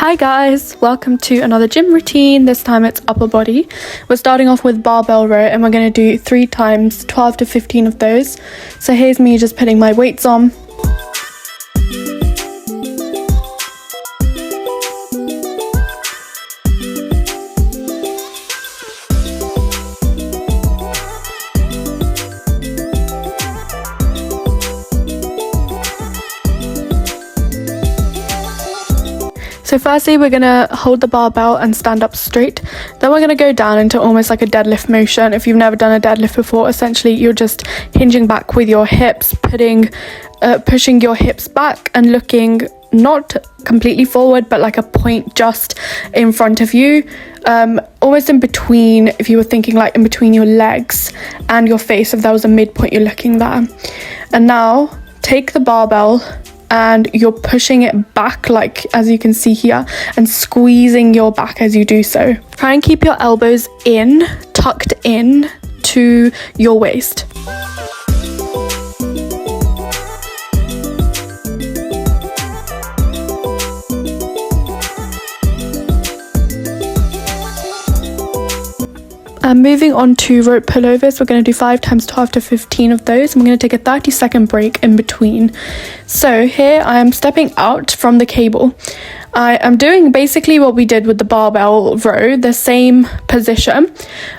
Hi guys, welcome to another gym routine. This time it's upper body. We're starting off with barbell row and we're going to do 3 times 12 to 15 of those. So here's me just putting my weights on. So firstly, we're going to hold the barbell and stand up straight. Then we're going to go down into almost like a deadlift motion. If you've never done a deadlift before, essentially you're just hinging back with your hips, pushing your hips back and looking not completely forward, but like a point just in front of you, almost in between, if you were thinking like in between your legs and your face, if there was a midpoint, you're looking there. And now take the barbell and you're pushing it back, like as you can see here, and squeezing your back as you do so. Try and keep your elbows in, tucked in to your waist. Moving on to rope pullovers, we're going to do 5 times 12 to 15 of those. I'm going to take a 30-second break in between. So here I am stepping out from the cable. I am doing basically what we did with the barbell row, the same position,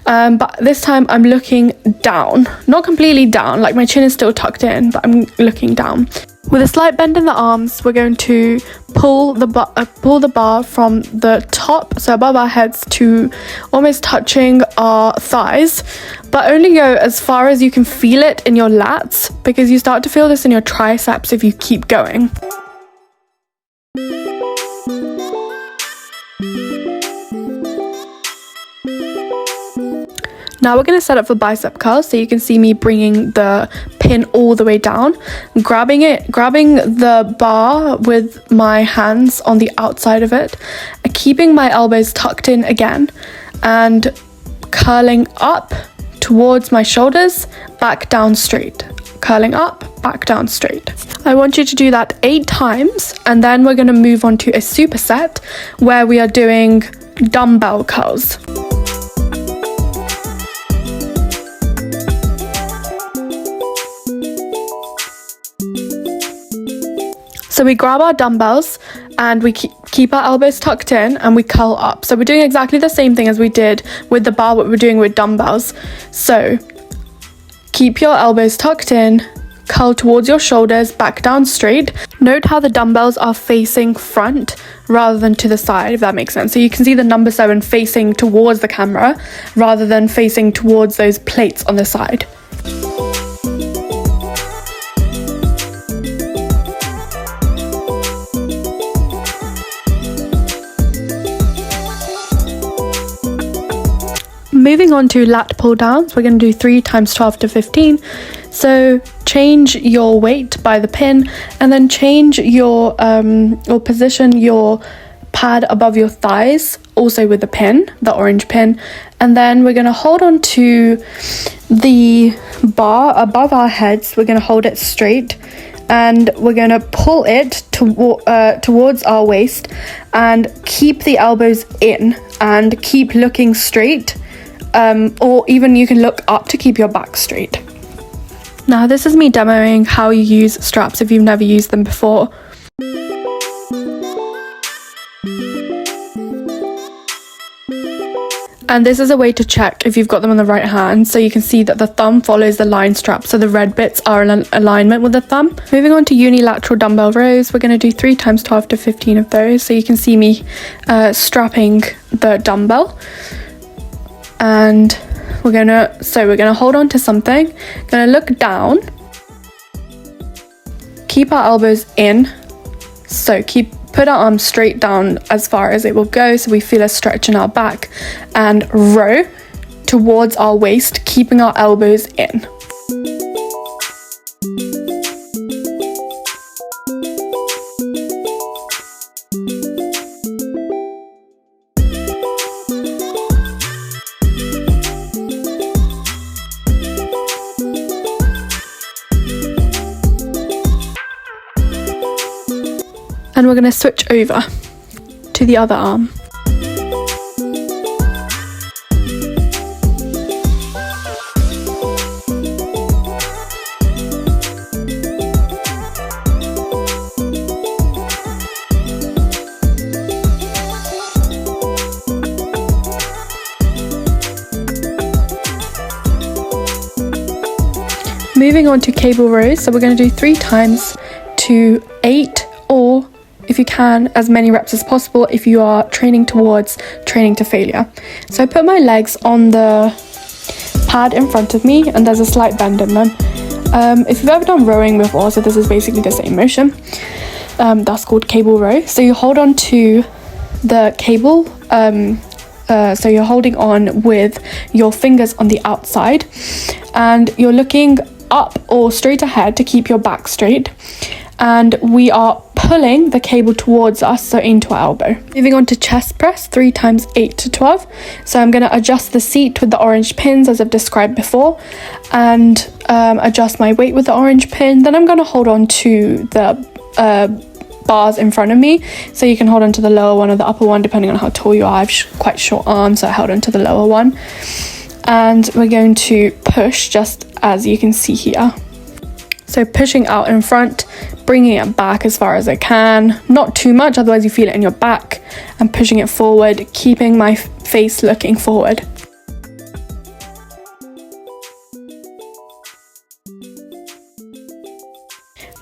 but this time I'm looking down, not completely down, like my chin is still tucked in, but I'm looking down. With a slight bend in the arms, we're going to pull the bar from the top, so above our heads, to almost touching our thighs, but only go as far as you can feel it in your lats, because you start to feel this in your triceps if you keep going. Now we're going to set up for bicep curls, so you can see me bringing the pin all the way down, grabbing the bar with my hands on the outside of it, keeping my elbows tucked in again, and curling up towards my shoulders, back down straight. Curling up, back down straight. I want you to do that 8 times, and then we're going to move on to a superset where we are doing dumbbell curls. So we grab our dumbbells and we keep our elbows tucked in and we curl up. So we're doing exactly the same thing as we did with the bar, what we're doing with dumbbells. So keep your elbows tucked in, curl towards your shoulders, back down straight. Note how the dumbbells are facing front rather than to the side, if that makes sense. So you can see the number 7 facing towards the camera rather than facing towards those plates on the side. Moving on to lat pull downs, we're going to do 3 times 12 to 15. So change your weight by the pin and then change your or position your pad above your thighs, also with the pin, the orange pin. And then we're going to hold on to the bar above our heads. We're going to hold it straight and we're going to pull it towards our waist and keep the elbows in and keep looking straight. Or even you can look up to keep your back straight. Now this is me demoing how you use straps if you've never used them before. And this is a way to check if you've got them on the right hand, so you can see that the thumb follows the line strap, so the red bits are in alignment with the thumb. Moving on to unilateral dumbbell rows, we're going to do 3 times 12 to 15 of those, so you can see me strapping the dumbbell. And we're gonna hold on to something, gonna look down, keep our elbows in, so put our arms straight down as far as it will go, so we feel a stretch in our back, and row towards our waist, keeping our elbows in. And we're going to switch over to the other arm. Moving on to cable rows, so we're going to do 3 times to 8, or if you can, as many reps as possible if you are training towards training to failure. So I put my legs on the pad in front of me and there's a slight bend in them. If you've ever done rowing before, so this is basically the same motion, that's called cable row. So you hold on to the cable, so you're holding on with your fingers on the outside and you're looking up or straight ahead to keep your back straight, and we are pulling the cable towards us, so into our elbow. Moving on to chest press, 3 times 8 to 12. So I'm going to adjust the seat with the orange pins as I've described before, and adjust my weight with the orange pin. Then I'm going to hold on to the bars in front of me, so you can hold on to the lower one or the upper one depending on how tall you are. I have quite short arms, so I held on to the lower one, and we're going to push just as you can see here. So pushing out in front, bringing it back as far as I can, not too much, otherwise you feel it in your back, and pushing it forward, keeping my face looking forward.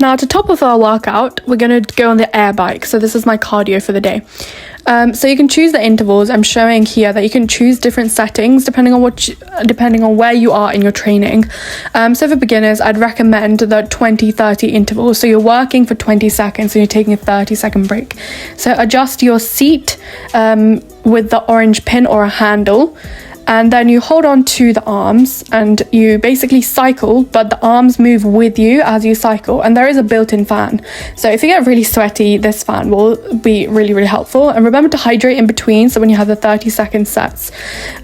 Now to top of our workout, we're going to go on the air bike. So this is my cardio for the day. So you can choose the intervals. I'm showing here that you can choose different settings depending on where you are in your training. So for beginners, I'd recommend the 20-30 intervals. So you're working for 20 seconds and you're taking a 30-second break. So adjust your seat with the orange pin or a handle. And then you hold on to the arms and you basically cycle, but the arms move with you as you cycle. And there is a built-in fan. So if you get really sweaty, this fan will be really, really helpful. And remember to hydrate in between, so when you have the 30-second sets.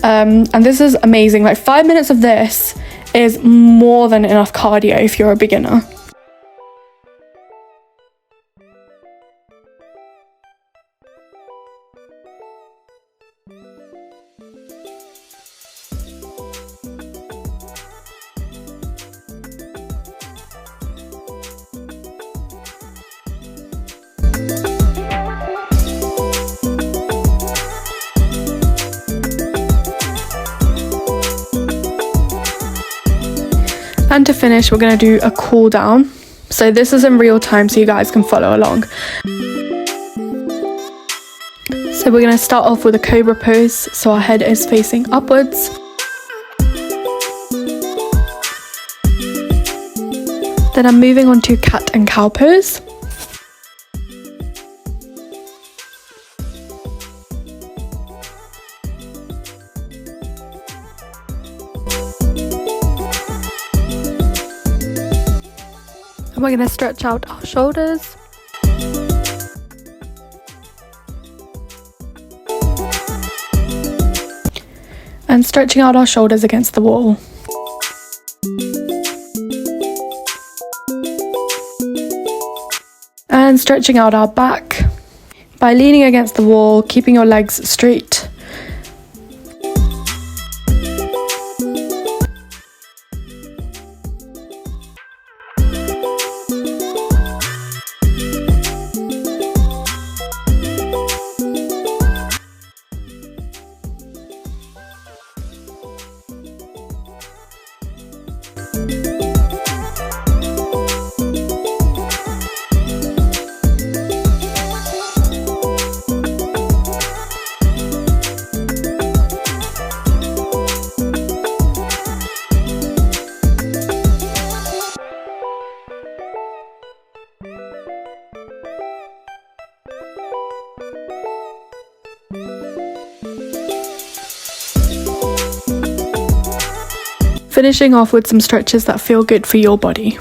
And this is amazing. Like 5 minutes of this is more than enough cardio if you're a beginner. And to finish, we're going to do a cool down. So this is in real time so you guys can follow along. So we're going to start off with a cobra pose, so our head is facing upwards. Then I'm moving on to cat and cow pose. And we're going to stretch out our shoulders. And stretching out our shoulders against the wall. And stretching out our back by leaning against the wall, keeping your legs straight. Finishing off with some stretches that feel good for your body.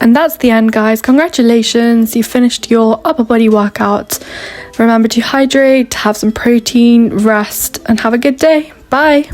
And that's the end, guys. Congratulations, you finished your upper body workout. Remember to hydrate, have some protein, rest, and have a good day. Bye.